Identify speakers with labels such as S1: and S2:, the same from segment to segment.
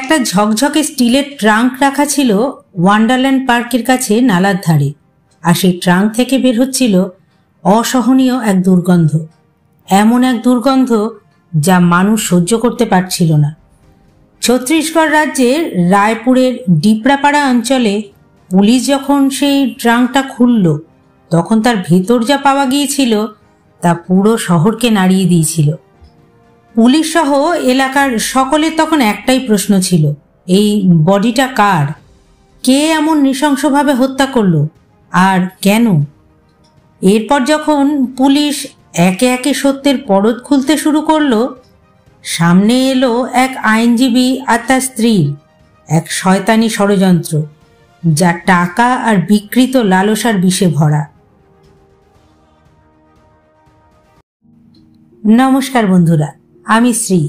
S1: একটা ঝকঝকে স্টিলের ট্রাঙ্ক রাখা ছিল ওয়ান্ডারল্যান্ড পার্কের কাছে নালার ধারে, আর সেই ট্রাঙ্ক থেকে বের হচ্ছিল অসহনীয় এক দুর্গন্ধ। এমন এক দুর্গন্ধ যা মানুষ সহ্য করতে পারছিল না। ছত্তিশগড় রাজ্যের রায়পুরের ডিপড়াপাড়া অঞ্চলে পুলিশ যখন সেই ট্রাঙ্কটা খুলল, তখন তার ভেতর যা পাওয়া গিয়েছিল তা পুরো শহরকে নাড়িয়ে দিয়েছিল। পুলিশ সহ এলাকার সকলের তখন একটাই প্রশ্ন ছিল, এই বডিটা কার? কে এমন নৃশংসভাবে হত্যা করলো আর কেন? এরপর যখন পুলিশ একে একে সত্যের পরত খুলতে শুরু করলো, সামনে এলো এক আইনজীবী আর তার স্ত্রীর এক শয়তানি ষড়যন্ত্র, যা টাকা আর বিকৃত লালসার বিষে ভরা। নমস্কার বন্ধুরা, আমি শ্রী।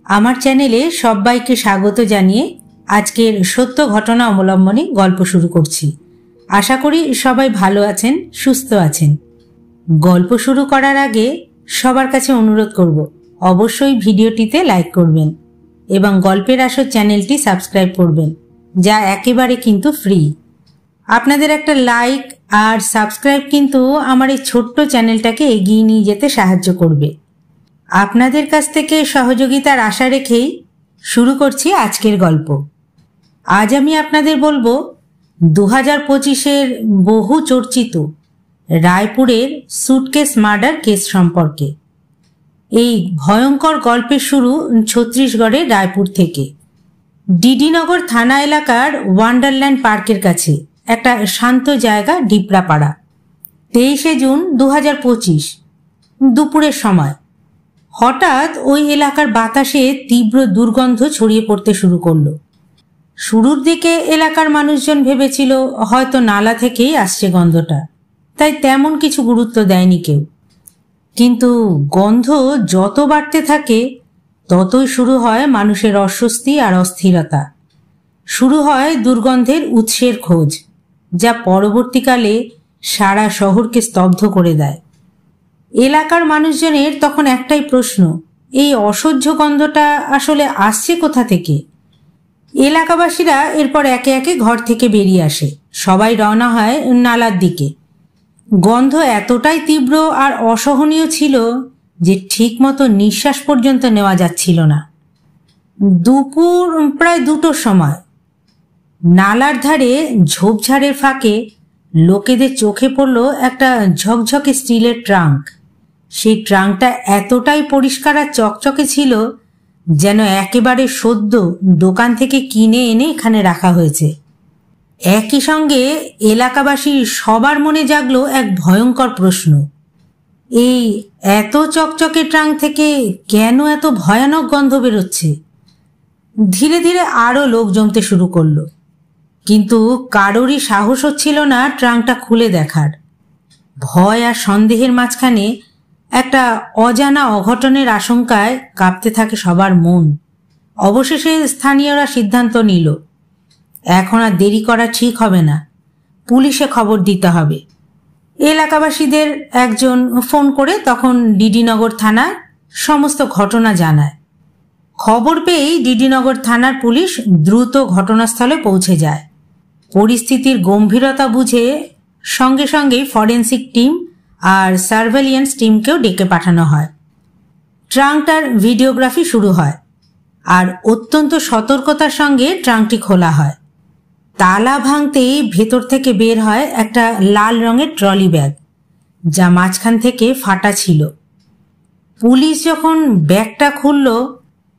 S1: আমার চ্যানেলে সবাইকে স্বাগত জানিয়ে আজকের সত্য ঘটনা অবলম্বনে গল্প শুরু করছি। আশা করি সবাই ভালো আছেন, সুস্থ আছেন। গল্প শুরু করার আগে সবার কাছে অনুরোধ করব, অবশ্যই ভিডিওটিতে লাইক করবেন এবং গল্পের আসর চ্যানেলটি সাবস্ক্রাইব করবেন, যা একেবারে কিন্তু ফ্রি। আপনাদের একটা লাইক আর সাবস্ক্রাইব কিন্তু আমার এই ছোট্ট চ্যানেলটাকে এগিয়ে নিয়ে যেতে সাহায্য করবে। আপনাদের কাছ থেকে সহযোগিতার আশা রেখেই শুরু করছি আজকের গল্প। আজ আমি আপনাদের বলবো 2025-এর বহু চর্চিত রায়পুরের সুটকেস মার্ডার কেস সম্পর্কে। এই ভয়ঙ্কর গল্পের শুরু ছত্তিশগড়ের রায়পুর থেকে। ডিডিনগর থানা এলাকার ওয়ান্ডারল্যান্ড পার্কের কাছে একটা শান্ত জায়গা ডিপড়াপাড়া। 23শে জুন 2025 দুপুরের সময় হঠাৎ ওই এলাকার বাতাসে তীব্র দুর্গন্ধ ছড়িয়ে পড়তে শুরু করলো। শুরুর দিকে এলাকার মানুষজন ভেবেছিল হয়তো নালা থেকেই আসছে গন্ধটা, তাই তেমন কিছু গুরুত্ব দেয়নি কেউ। কিন্তু গন্ধ যত বাড়তে থাকে ততই শুরু হয় মানুষের অস্বস্তি আর অস্থিরতা। শুরু হয় দুর্গন্ধের উৎসের খোঁজ, যা পরবর্তীকালে সারা শহরকে স্তব্ধ করে দেয়। এলাকার মানুষজনের তখন একটাই প্রশ্ন, এই অসহ্য গন্ধটা আসলে আসছে কোথা থেকে? এলাকাবাসীরা এরপর একে একে ঘর থেকে বেরিয়ে আসে, সবাই রওনা হয় নালার দিকে। গন্ধ এতটাই তীব্র আর অসহনীয় ছিল যে ঠিকমতো নিঃশ্বাস পর্যন্ত নেওয়া যাচ্ছিল না। দুপুর প্রায় 2টোর সময় নালার ধারে ঝোপঝাড়ের ফাঁকে লোকেদের চোখে পড়ল একটা ঝকঝকে স্টিলের ট্রাঙ্ক। সেই ট্রাঙ্কটা এতটাই পরিষ্কার আর চকচকে ছিল যেন একেবারে সদ্য দোকান থেকে কিনে এনে এখানে রাখা হয়েছে। একই সঙ্গে এলাকাবাসী সবার মনে জাগলো এক ভয়ঙ্কর প্রশ্ন, এই এত চকচকে ট্রাঙ্ক থেকে কেন এত ভয়ানক গন্ধ বেরোচ্ছে? ধীরে ধীরে আরও লোক জমতে শুরু করলো, কিন্তু কারোরই সাহস হচ্ছিল না ট্রাঙ্কটা খুলে দেখার। ভয় আর সন্দেহের মাঝখানে একটা অজানা অঘটনের আশঙ্কায় কাঁপতে থাকে সবার মন। অবশেষে স্থানীয়রা সিদ্ধান্ত নিল, এখন আর দেরি করা ঠিক হবে না, পুলিশে খবর দিতে হবে। এলাকাবাসীদের একজন ফোন করে তখন ডিডিনগর থানায় সমস্ত ঘটনা জানায়। খবর পেয়েই ডিডিনগর থানার পুলিশ দ্রুত ঘটনাস্থলে পৌঁছে যায়। পরিস্থিতির গম্ভীরতা বুঝে সঙ্গে সঙ্গেই ফরেন্সিক টিম আর সার্ভেলিয়েন্স টিমকেও ডেকে পাঠানো হয়। ট্রাঙ্কটার ভিডিওগ্রাফি শুরু হয় আর অত্যন্ত সতর্কতার সঙ্গে ট্রাঙ্কটি খোলা হয়। তালা ভাঙতেই ভেতর থেকে বের হয় একটা লাল রঙের ট্রলি ব্যাগ, যা মাঝখান থেকে ফাটা ছিল। পুলিশ যখন ব্যাগটা খুলল,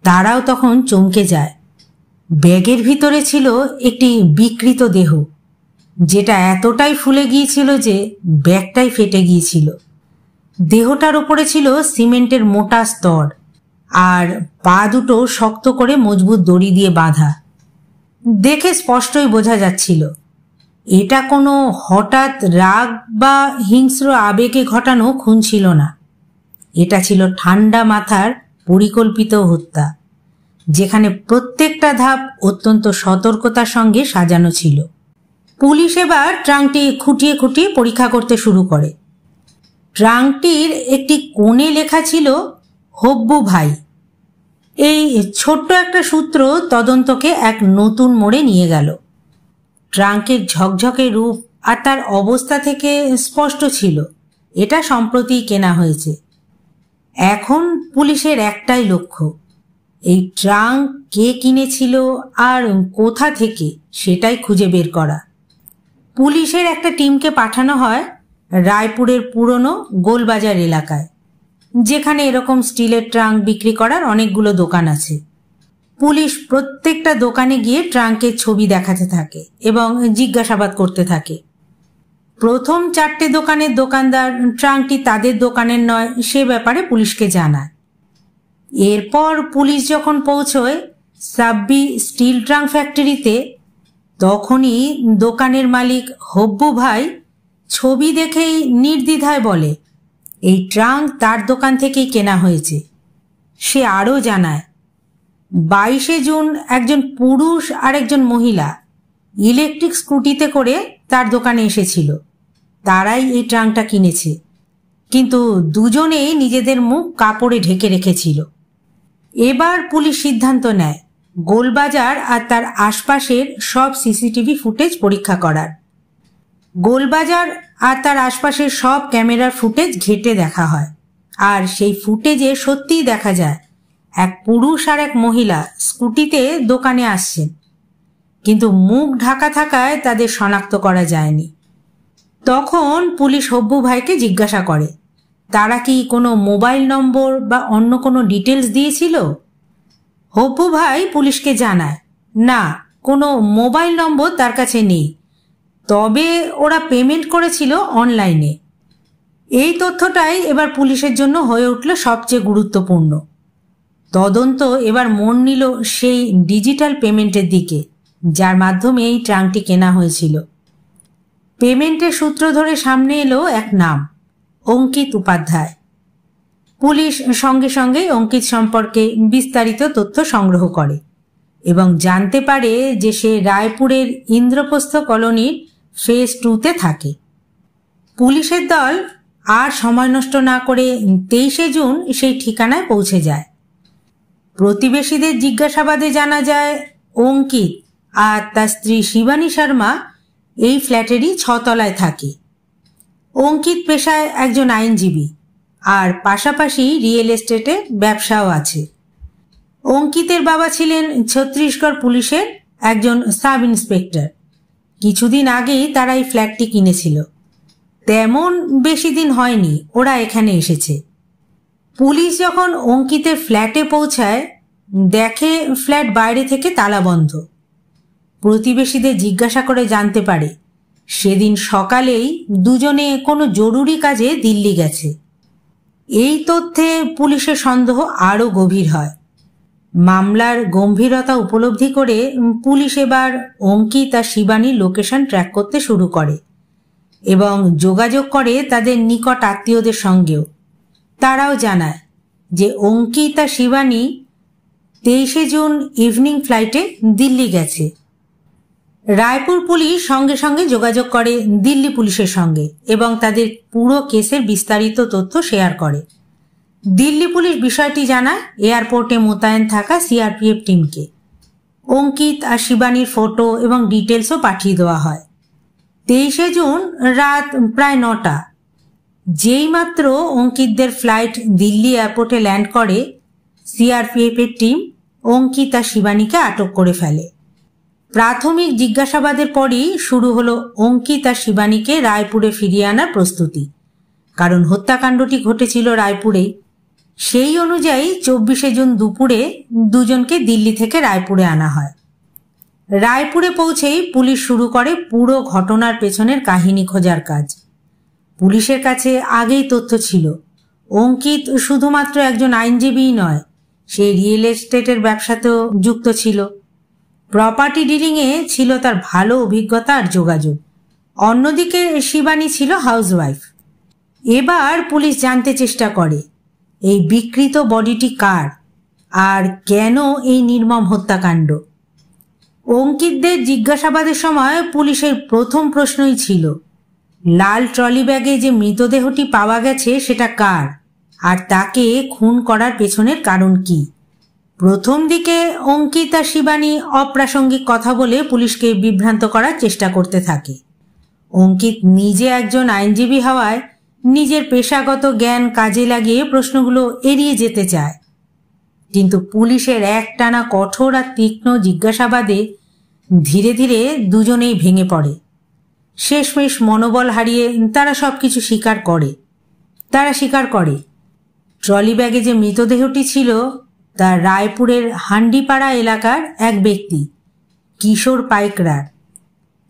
S1: তারাও তখন চমকে যায়। ব্যাগের ভিতরে ছিল একটি বিকৃত দেহ, যেটা এতটাই ফুলে গিয়েছিল যে ব্যাগটাই ফেটে গিয়েছিল। দেহটার উপরে ছিল সিমেন্টের মোটা স্তর, আর পা দুটো শক্ত করে মজবুত দড়ি দিয়ে বাঁধা। দেখে স্পষ্টই বোঝা যাচ্ছিল এটা কোনো হঠাৎ রাগ বা হিংস্র আবেগে ঘটানো খুন ছিল না। এটা ছিল ঠান্ডা মাথার পরিকল্পিত হত্যা, যেখানে প্রত্যেকটা ধাপ অত্যন্ত সতর্কতার সঙ্গে সাজানো ছিল। পুলিশ এবার ট্রাঙ্কটি খুঁটিয়ে খুঁটিয়ে পরীক্ষা করতে শুরু করে। ট্রাঙ্কটির একটি কোণে লেখা ছিল হব্বু ভাই। এই ছোট্ট একটা সূত্র তদন্তকে এক নতুন মোড়ে নিয়ে গেল। ট্রাঙ্কের ঝকঝকে রূপ আর তার অবস্থা থেকে স্পষ্ট ছিল এটা সম্প্রতি কেনা হয়েছে। এখন পুলিশের একটাই লক্ষ্য, এই ট্রাঙ্ক কে কিনেছিল আর কোথা থেকে সেটাই খুঁজে বের করা। পুলিশের একটা টিমকে পাঠানো হয় রায়পুরের পুরনো গোলবাজার এলাকায়, যেখানে এরকম স্টিলের ট্রাঙ্ক বিক্রি করার অনেকগুলো দোকান আছে। পুলিশ প্রত্যেকটা দোকানে গিয়ে ট্রাঙ্কের ছবি দেখাতে থাকে এবং জিজ্ঞাসাবাদ করতে থাকে। প্রথম 4টে দোকানের দোকানদার ট্রাঙ্কটি তাদের দোকানের নয় সে ব্যাপারে পুলিশকে জানায়। এরপর পুলিশ যখন পৌঁছয় সাব্বি স্টিল ট্রাঙ্ক ফ্যাক্টরিতে, তখনই দোকানের মালিক হব্বু ভাই ছবি দেখেই নির্দ্বিধায় বলে এই ট্রাঙ্ক তার দোকান থেকেই কেনা হয়েছে। সে আরও জানায় 22শে জুন একজন পুরুষ আর একজন মহিলা ইলেকট্রিক স্কুটিতে করে তার দোকানে এসেছিল, তারাই এই ট্রাঙ্কটা কিনেছে, কিন্তু দুজনেই নিজেদের মুখ কাপড়ে ঢেকে রেখেছিল। এবার পুলিশ সিদ্ধান্ত নেয় গোলবাজার আর তার আশপাশের সব সিসিটিভি ফুটেজ পরীক্ষা করার। গোলবাজার আর তার আশপাশের সব ক্যামেরার ফুটেজ ঘেঁটে দেখা হয়, আর সেই ফুটেজে সত্যিই দেখা যায় এক পুরুষ আর এক মহিলা স্কুটিতে দোকানে আসছেন, কিন্তু মুখ ঢাকা থাকায় তাদের শনাক্ত করা যায়নি। তখন পুলিশ হব্বু ভাইকে জিজ্ঞাসা করে তারা কি কোনো মোবাইল নম্বর বা অন্য কোনো ডিটেলস দিয়েছিল। হব্বু ভাই পুলিশকে জানায় না, কোনো মোবাইল নম্বর তার কাছে নেই, তবে ওরা পেমেন্ট করেছিল অনলাইনে। এই তথ্যটাই এবার পুলিশের জন্য হয়ে উঠল সবচেয়ে গুরুত্বপূর্ণ। তদন্ত এবার মন নিল সেই ডিজিটাল পেমেন্টের দিকে, যার মাধ্যমে এই ট্রাঙ্কটি কেনা হয়েছিল। পেমেন্টের সূত্র ধরে সামনে এলো এক নাম, অঙ্কিত উপাধ্যায়। পুলিশ সঙ্গে সঙ্গে অঙ্কিত সম্পর্কে বিস্তারিত তথ্য সংগ্রহ করে এবং জানতে পারে যে সে রায়পুরের ইন্দ্রপ্রস্থ কলোনির ফেজ 2-তে থাকে। পুলিশের দল আর সময় নষ্ট না করে 23শে জুন সেই ঠিকানায় পৌঁছে যায়। প্রতিবেশীদের জিজ্ঞাসাবাদে জানা যায় অঙ্কিত আর তার স্ত্রী শিবানী শর্মা এই ফ্ল্যাটেরই 6 তলায় থাকে। অঙ্কিত পেশায় একজন আইনজীবী আর পাশাপাশি রিয়েল এস্টেটে ব্যবসাও আছে। অঙ্কিতের বাবা ছিলেন ছত্তিশগড় পুলিশের একজন সাব ইন্সপেক্টর। কিছুদিন আগেই তারা এই ফ্ল্যাটটি কিনেছিল, তেমন বেশি দিন হয়নি ওরা এখানে এসেছে। পুলিশ যখন অঙ্কিতের ফ্ল্যাটে পৌঁছায় দেখে ফ্ল্যাট বাইরে থেকে তালাবন্ধ। প্রতিবেশীদের জিজ্ঞাসা করে জানতে পারে সেদিন সকালেই দুজনে কোনো জরুরি কাজে দিল্লি গেছে। এই তথ্যে পুলিশের সন্দেহ আরও গভীর হয়। মামলার গম্ভীরতা উপলব্ধি করে পুলিশ এবার অঙ্কিত আর শিবানীর লোকেশন ট্র্যাক করতে শুরু করে এবং যোগাযোগ করে তাদের নিকট আত্মীয়দের সঙ্গেও। তারাও জানায় যে অঙ্কিত আর শিবানী 23শে জুন ইভিনিং ফ্লাইটে দিল্লি গেছে। রায়পুর পুলিশ সঙ্গে সঙ্গে যোগাযোগ করে দিল্লি পুলিশের সঙ্গে এবং তাদের পুরো কেসের বিস্তারিত তথ্য শেয়ার করে। দিল্লি পুলিশ বিষয়টি জানায় এয়ারপোর্টে মোতায়েন থাকা সিআরপিএফ টিমকে। অঙ্কিত আর শিবানীর ফটো এবং ডিটেলসও পাঠিয়ে দেওয়া হয়। 23শে জুন রাত প্রায় 9টা। যেই মাত্র অঙ্কিতদের ফ্লাইট দিল্লি এয়ারপোর্টে ল্যান্ড করে সিআরপিএফের টিম অঙ্কিত আর শিবানীকে আটক করে ফেলে। প্রাথমিক জিজ্ঞাসাবাদের পরই শুরু হলো অঙ্কিত আর শিবানীকে রায়পুরে ফিরিয়ে আনার প্রস্তুতি, কারণ হত্যাকাণ্ডটি ঘটেছিল রায়পুরেই। সেই অনুযায়ী 24শে জুন দুপুরে দুজনকে দিল্লি থেকে রায়পুরে আনা হয়। রায়পুরে পৌঁছেই পুলিশ শুরু করে পুরো ঘটনার পেছনের কাহিনী খোঁজার কাজ। পুলিশের কাছে আগেই তথ্য ছিল অঙ্কিত শুধুমাত্র একজন আইনজীবীই নয়, সে রিয়েল এস্টেটের ব্যবসাতেও যুক্ত ছিল। প্রপার্টি ডিলিংয়ে ছিল তার ভালো অভিজ্ঞতা আর যোগাযোগ। অন্যদিকে শিবানী ছিল হাউসওয়াইফ। এবার পুলিশ জানতে চেষ্টা করে এই বিকৃত বডিটি কার আর কেন এই নির্মম হত্যাকাণ্ড। অঙ্কিতদের জিজ্ঞাসাবাদের সময় পুলিশের প্রথম প্রশ্নই ছিল লাল ট্রলি ব্যাগে যে মৃতদেহটি পাওয়া গেছে সেটা কার আর তাকে খুন করার পেছনের কারণ কি। প্রথম দিকে অঙ্কিত আর শিবানী অপ্রাসঙ্গিক কথা বলে পুলিশকে বিভ্রান্ত করার চেষ্টা করতে থাকে। অঙ্কিত নিজে একজন আইনজীবী হওয়ায় নিজের পেশাগত জ্ঞান কাজে লাগিয়ে প্রশ্নগুলো এড়িয়ে যেতে চায়, কিন্তু পুলিশের একটানা কঠোর আর তীক্ষ্ণ জিজ্ঞাসাবাদে ধীরে ধীরে দুজনেই ভেঙে পড়ে। শেষমেশ মনোবল হারিয়ে তারা সবকিছু স্বীকার করে। ট্রলি ব্যাগে যে মৃতদেহটি ছিল তা রায়পুরের হান্ডিপাড়া এলাকার এক ব্যক্তি কিশোর পাইকরার।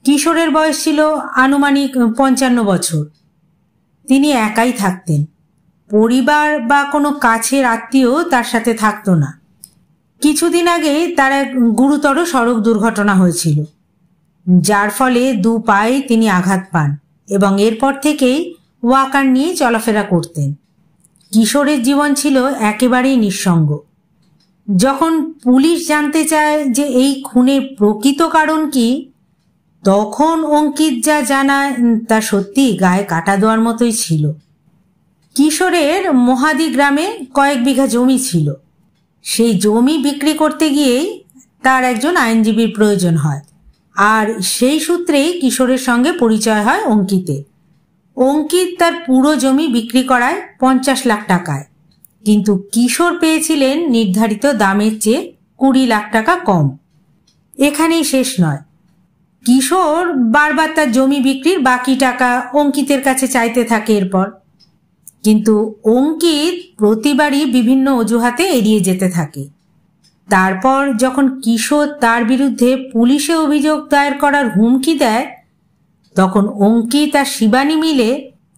S1: কিশোরের বয়স ছিল আনুমানিক 55 বছর। তিনি একাই থাকতেন, পরিবার বা কোনো কাছের আত্মীয় তার সাথে থাকতো না। কিছুদিন আগে তার এক গুরুতর সড়ক দুর্ঘটনা হয়েছিল, যার ফলে 2 পায়ে তিনি আঘাত পান এবং এরপর থেকেই ওয়াকার নিয়ে চলাফেরা করতেন। কিশোরের জীবন ছিল একেবারেই নিঃসঙ্গ। যখন পুলিশ জানতে চায় যে এই খুনের প্রকৃত কারণ কি, তখন অঙ্কিত যা জানায় তা সত্যি গায়ে কাটা দেওয়ার মতোই ছিল। কিশোরের মহাদি গ্রামে কয়েক বিঘা জমি ছিল। সেই জমি বিক্রি করতে গিয়েই তার একজন আইনজীবীর প্রয়োজন হয়, আর সেই সূত্রেই কিশোরের সঙ্গে পরিচয় হয় অঙ্কিতের। অঙ্কিত তার পুরো জমি বিক্রি করায় 50 লাখ টাকায়, কিন্তু কিশোর পেয়েছিলেন নির্ধারিত দামের চেয়ে 20 লাখ টাকা কম। এখানেই শেষ নয়, কিশোর বারবার তার জমি বিক্রির বাকি টাকা অঙ্কিতের কাছে চাইতে থাকে এরপর, কিন্তু অঙ্কিত প্রতিবারই বিভিন্ন অজুহাতে এড়িয়ে যেতে থাকে। তারপর যখন কিশোর তার বিরুদ্ধে পুলিশে অভিযোগ দায়ের করার হুমকি দেয়, তখন অঙ্কিত আর শিবানী মিলে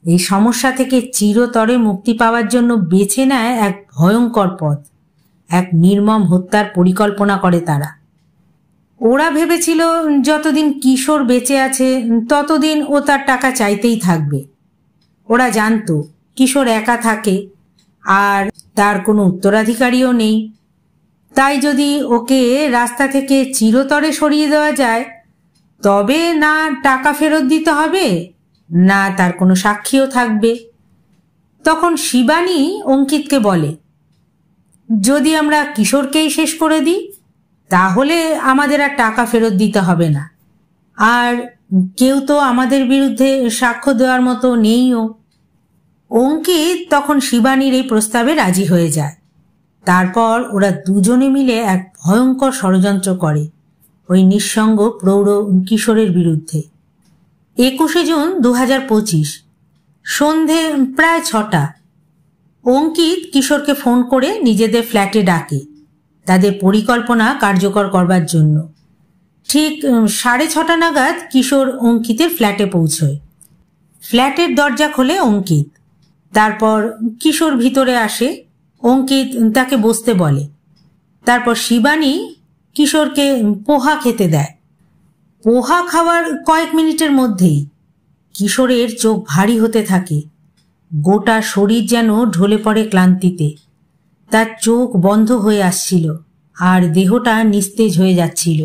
S1: এই সমস্যা থেকে চিরতরে মুক্তি পাওয়ার জন্য বেছে নেয় এক ভয়ঙ্কর পথ, এক নির্মম হত্যার পরিকল্পনা করে তারা। ওরা ভেবেছিল যতদিন কিশোর বেঁচে আছে ততদিন ও তার টাকা চাইতেই থাকবে। ওরা জানতো কিশোর একা থাকে আর তার কোনো উত্তরাধিকারীও নেই, তাই যদি ওকে রাস্তা থেকে চিরতরে সরিয়ে দেওয়া যায় তবে না টাকা ফেরত দিতে হবে, না তার কোনো সাক্ষীও থাকবে। তখন শিবানী অঙ্কিতকে বলে, যদি আমরা কিশোরকেই শেষ করে দিই তাহলে আমাদের আর টাকা ফেরত দিতে হবে না, আর কেউ তো আমাদের বিরুদ্ধে সাক্ষ্য দেওয়ার মতো নেইও। অঙ্কিত তখন শিবানীর এই প্রস্তাবে রাজি হয়ে যায়। তারপর ওরা দুজনে মিলে এক ভয়ঙ্কর ষড়যন্ত্র করে ওই নিঃসঙ্গ প্রৌঢ় কিশোরের বিরুদ্ধে। 21 জুন 2025 সন্ধে প্রায় 6টা অঙ্কিত কিশোরকে ফোন করে নিজেদের ফ্ল্যাটে ডাকে তাদের পরিকল্পনা কার্যকর করবার জন্য। ঠিক 6:30 নাগাদ কিশোর অঙ্কিতের ফ্ল্যাটে পৌঁছয়। ফ্ল্যাটের দরজা খোলে অঙ্কিত। তারপর কিশোর ভিতরে আসে। অঙ্কিত তাকে বসতে বলে। তারপর শিবানী কিশোরকে পোহা খেতে দেয়। পোহা খাওয়ার কয়েক মিনিটের মধ্যেই কিশোরের চোখ ভারী হতে থাকে, গোটা শরীর যেন ঢলে পড়ে ক্লান্তিতে। তার চোখ বন্ধ হয়ে আসছিল আর দেহটা নিস্তেজ হয়ে যাচ্ছিল।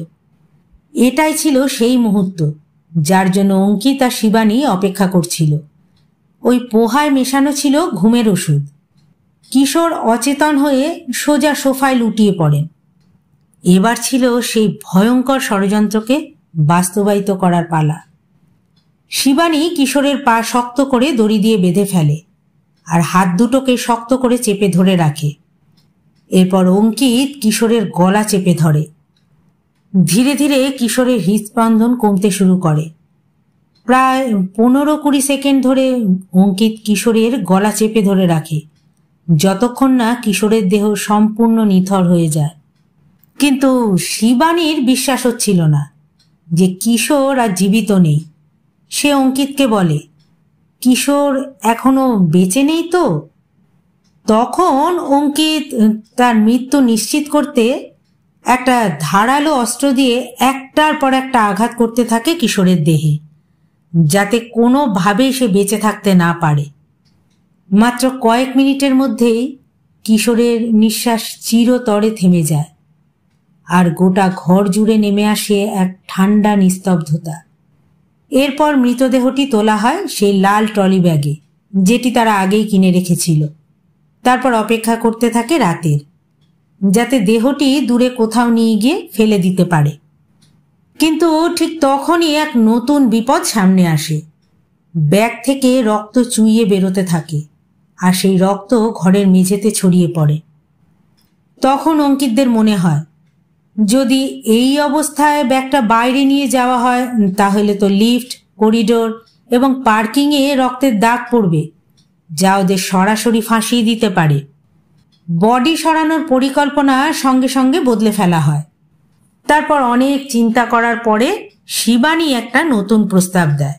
S1: এটাই ছিল সেই মুহূর্ত যার জন্য অঙ্কিত আর শিবানী অপেক্ষা করছিল। ওই পোহায় মেশানো ছিল ঘুমের ওষুধ। কিশোর অচেতন হয়ে সোজা সোফায় লুটিয়ে পড়েন। এবার ছিল সেই ভয়ঙ্কর ষড়যন্ত্রকে বাস্তবায়িত করার পালা। শিবানী কিশোরের পা শক্ত করে দড়ি দিয়ে বেঁধে ফেলে আর হাত দুটোকে শক্ত করে চেপে ধরে রাখে। এরপর অঙ্কিত কিশোরের গলা চেপে ধরে। ধীরে ধীরে কিশোরের হৃদস্পন্দন কমতে শুরু করে। প্রায় 15-20 সেকেন্ড ধরে অঙ্কিত কিশোরের গলা চেপে ধরে রাখে, যতক্ষণ না কিশোরের দেহ সম্পূর্ণ নিথর হয়ে যায়। কিন্তু শিবানীর বিশ্বাস হচ্ছিল না যে কিশোর আর জীবিত নেই। সে অঙ্কিতকে বলে, কিশোর এখনো বেঁচে নেই তো? তখন অঙ্কিত তার মৃত্যু নিশ্চিত করতে একটা ধারালো অস্ত্র দিয়ে একটার পর একটা আঘাত করতে থাকে কিশোরের দেহে, যাতে কোনোভাবেই সে বেঁচে থাকতে না পারে। মাত্র কয়েক মিনিটের মধ্যেই কিশোরের নিঃশ্বাস চিরতরে থেমে যায় আর গোটা ঘর জুড়ে নেমে আসে এক ঠান্ডা নিস্তব্ধতা। এরপর মৃতদেহটি তোলা হয় সেই লাল ট্রলি ব্যাগে, যেটি তারা আগেই কিনে রেখেছিল। তারপর অপেক্ষা করতে থাকে রাতের। যাতে দেহটি দূরে কোথাও নিয়ে গিয়ে ফেলে দিতে পারে। কিন্তু ঠিক তখনই এক নতুন বিপদ সামনে আসে। ব্যাগ থেকে রক্ত চুইয়ে বেরোতে থাকে, আর সেই রক্ত ঘরের মেঝেতে ছড়িয়ে পড়ে। তখন অঙ্কিতদের মনে হয়, যদি এই অবস্থায় ব্যাগটা বাইরে নিয়ে যাওয়া হয় তাহলে তো লিফট, করিডোর এবং পার্কিংয়ে রক্তের দাগ পড়বে, যা ওদের সরাসরি ফাঁসিয়ে দিতে পারে। বডি সরানোর পরিকল্পনা সঙ্গে সঙ্গে বদলে ফেলা হয়। তারপর অনেক চিন্তা করার পরে শিবানী একটা নতুন প্রস্তাব দেয়।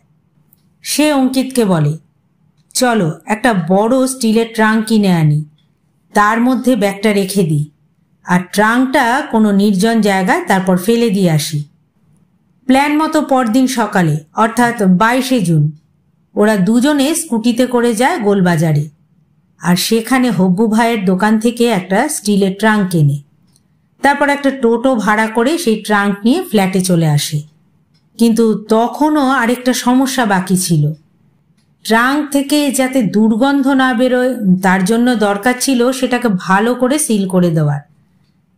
S1: সে অঙ্কিতকে বলে, চলো একটা বড় স্টিলের ট্রাঙ্ক কিনে আনি, তার মধ্যে ব্যাগটা রেখে দিই, আর ট্রাঙ্কটা কোনো নির্জন জায়গায় তারপর ফেলে দিয়ে আসি। প্ল্যান মতো পরদিন সকালে অর্থাৎ 22শে জুন ওরা দুজনে স্কুটিতে করে যায় গোলবাজারে, আর সেখানে হব্বু ভাইয়ের দোকান থেকে একটা স্টিলের ট্রাঙ্ক কেনে। তারপর একটা টোটো ভাড়া করে সেই ট্রাঙ্ক নিয়ে ফ্ল্যাটে চলে আসে। কিন্তু তখনও আরেকটা সমস্যা বাকি ছিল। ট্রাঙ্ক থেকে যাতে দুর্গন্ধ না বেরোয় তার জন্য দরকার ছিল সেটাকে ভালো করে সিল করে দেওয়ার।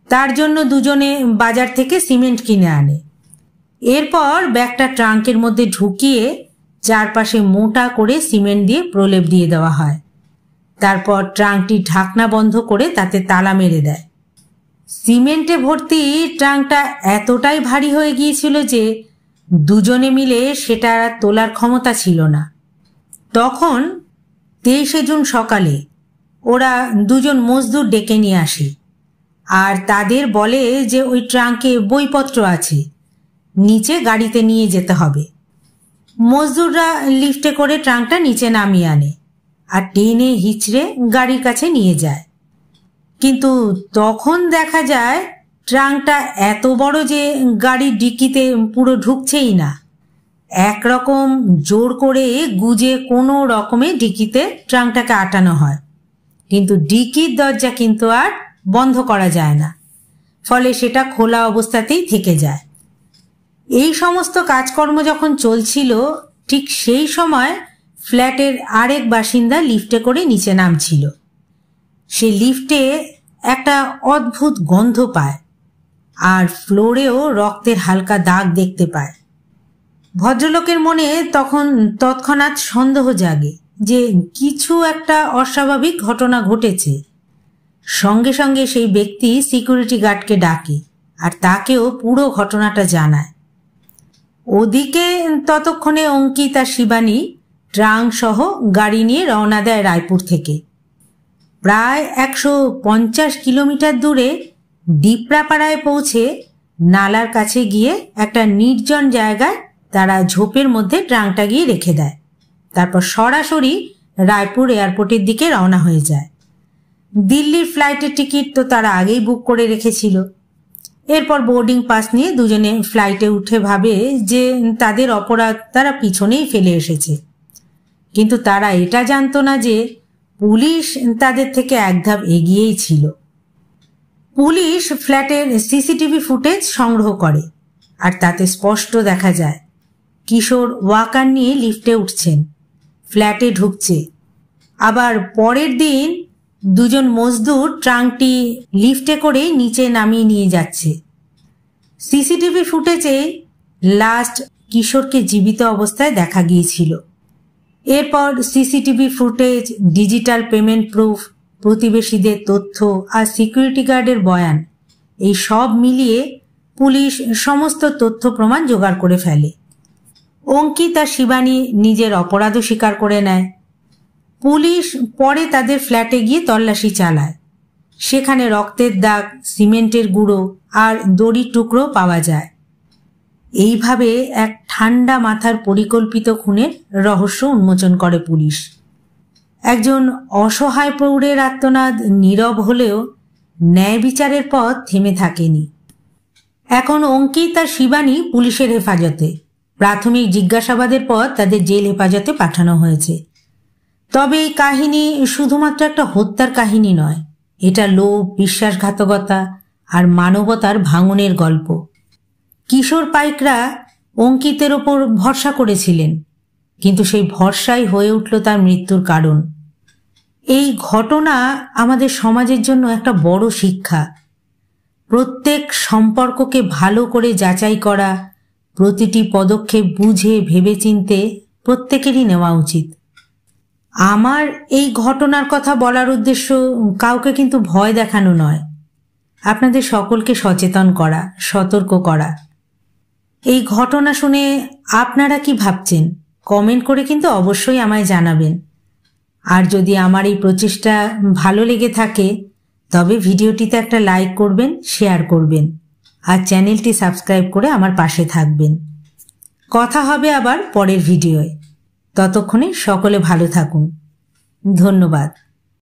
S1: তার জন্য দুজনে বাজার থেকে সিমেন্ট কিনে আনে। এরপর ব্যাগটা ট্রাঙ্কের মধ্যে ঢুকিয়ে চারপাশে মোটা করে সিমেন্ট দিয়ে প্রলেপ দিয়ে দেওয়া হয়। তারপর ট্রাঙ্কটি ঢাকনা বন্ধ করে তাতে তালা মেরে দেয়। সিমেন্টে ভর্তি ট্রাঙ্কটা এতটাই ভারী হয়ে গিয়েছিল যে দুজনে মিলে সেটা তোলার ক্ষমতা ছিল না। তখন 23শে জুন সকালে ওরা দুজন মজদুর ডেকে নিয়ে আসে, আর তাদের বলে যে ওই ট্রাঙ্কে বইপত্র আছে, নিচে গাড়িতে নিয়ে যেতে হবে। মজদুররা লিফটে করে ট্রাঙ্কটা নিচে নামিয়ে আনে আর টেনে হিচড়ে গাড়ির কাছে নিয়ে যায়। কিন্তু তখন দেখা যায় ট্রাঙ্কটা এত বড় যে গাড়ির ডিকিতে পুরো ঢুকছেই না। একরকম জোর করে গুজে কোনো রকমে ডিকিতে ট্রাঙ্কটাকে আটানো হয়, কিন্তু ডিকির দরজা কিন্তু আর বন্ধ করা যায় না, ফলে সেটা খোলা অবস্থাতেই থেকে যায়। এই সমস্ত কাজকর্ম যখন চলছিল ঠিক সেই সময় ফ্ল্যাটের আরেক বাসিন্দা লিফটে করে নিচে নামছিল। সে লিফটে একটা অদ্ভুত গন্ধ পায়, আর ফ্লোরেও রক্তের হালকা দাগ দেখতে পায়। ভদ্রলোকের মনে তখন তৎক্ষণাৎ সন্দেহ জাগে যে কিছু একটা অস্বাভাবিক ঘটনা ঘটেছে। সঙ্গে সঙ্গে সেই ব্যক্তি সিকিউরিটি গার্ডকে ডাকে আর তাকেও পুরো ঘটনাটা জানায়। ওদিকে ততক্ষণে অঙ্কিত আর শিবানী ট্রাঙ্ক সহ গাড়ি নিয়ে রওনা দেয় রায়পুর থেকে। প্রায় 150 কিলোমিটার দূরে ডিপরাপাড়ায় পৌঁছে নালার কাছে গিয়ে একটা নির্জন জায়গায় তারা ঝোপের মধ্যে ট্রাঙ্কটা গিয়ে রেখে দেয়। তারপর সরাসরি রায়পুর এয়ারপোর্টের দিকে রওনা হয়ে যায়। দিল্লির ফ্লাইটের টিকিট তো তারা আগেই বুক করে রেখেছিল। এরপর বোর্ডিং পাস নিয়ে দুজনে ফ্লাইটে উঠে ভাবে যে তাদের অপরাধ তারা পিছনেই ফেলে এসেছে। কিন্তু তারা এটা জানতো না যে পুলিশ তাদের থেকে এক ধাপ এগিয়েই ছিল। পুলিশ ফ্ল্যাটের সিসিটিভি ফুটেজ সংগ্রহ করে, আর তাতে স্পষ্ট দেখা যায় কিশোর ওয়াকার নিয়ে লিফটে উঠছেন, ফ্ল্যাটে ঢুকছে। আবার পরের দিন দুজন মজদুর ট্রাঙ্কটি লিফটে করে নিচে নামিয়ে নিয়ে যাচ্ছে। সিসিটিভি ফুটেজে লাস্ট কিশোরকে জীবিত অবস্থায় দেখা গিয়েছিল। এরপর CCTV footage, digital payment proof, প্রতিবেশীদের তথ্য আর সিকিউরিটি গার্ডের বয়ান, এই সব মিলিয়ে পুলিশ সমস্ত তথ্য প্রমাণ জোগাড় করে ফেলে। অঙ্কিত আর শিবানী নিজের অপরাধও স্বীকার করে নেয়। পুলিশ পরে তাদের ফ্ল্যাটে গিয়ে তল্লাশি চালায়। সেখানে রক্তের দাগ, সিমেন্টের গুঁড়ো আর দড়ির টুকরো পাওয়া যায়। এইভাবে এক ঠান্ডা মাথার পরিকল্পিত খুনের রহস্য উন্মোচন করে পুলিশ। একজন অসহায় প্রৌঢ়ের আর্তনাদ নীরব হলেও ন্যায় বিচারের পথ থেমে থাকেনি। এখন অঙ্কিত আর শিবানী পুলিশের হেফাজতে। প্রাথমিক জিজ্ঞাসাবাদের পর তাদের জেল হেফাজতে পাঠানো হয়েছে। তবে এই কাহিনী শুধুমাত্র একটা হত্যার কাহিনী নয়, এটা লোভ, বিশ্বাসঘাতকতা আর মানবতার ভাঙনের গল্প। কিশোর পাইকরা অঙ্কিতের ওপর ভরসা করেছিলেন, কিন্তু সেই ভরসাই হয়ে উঠল তার মৃত্যুর কারণ। এই ঘটনা আমাদের সমাজের জন্য একটা বড় শিক্ষা প্রত্যেক সম্পর্ককে ভালো করে যাচাই করা, প্রতিটি পদক্ষেপ বুঝে ভেবেচিন্তে প্রত্যেকেরই নেওয়া উচিত। আমার এই ঘটনার কথা বলার উদ্দেশ্য কাউকে কিন্তু ভয় দেখানো নয়, আপনাদের সকলকে সচেতন করা, সতর্ক করা। এই ঘটনা শুনে আপনারা কি ভাবছেন কমেন্ট করে কিন্তু অবশ্যই আমায় জানাবেন। আর যদি আমার এই প্রচেষ্টা ভালো লেগে থাকে তবে ভিডিওটিতে একটা লাইক করবেন, শেয়ার করবেন আর চ্যানেলটি সাবস্ক্রাইব করে আমার পাশে থাকবেন। কথা হবে আবার পরের ভিডিওয়। ততক্ষণে সকলে ভালো থাকুন। ধন্যবাদ।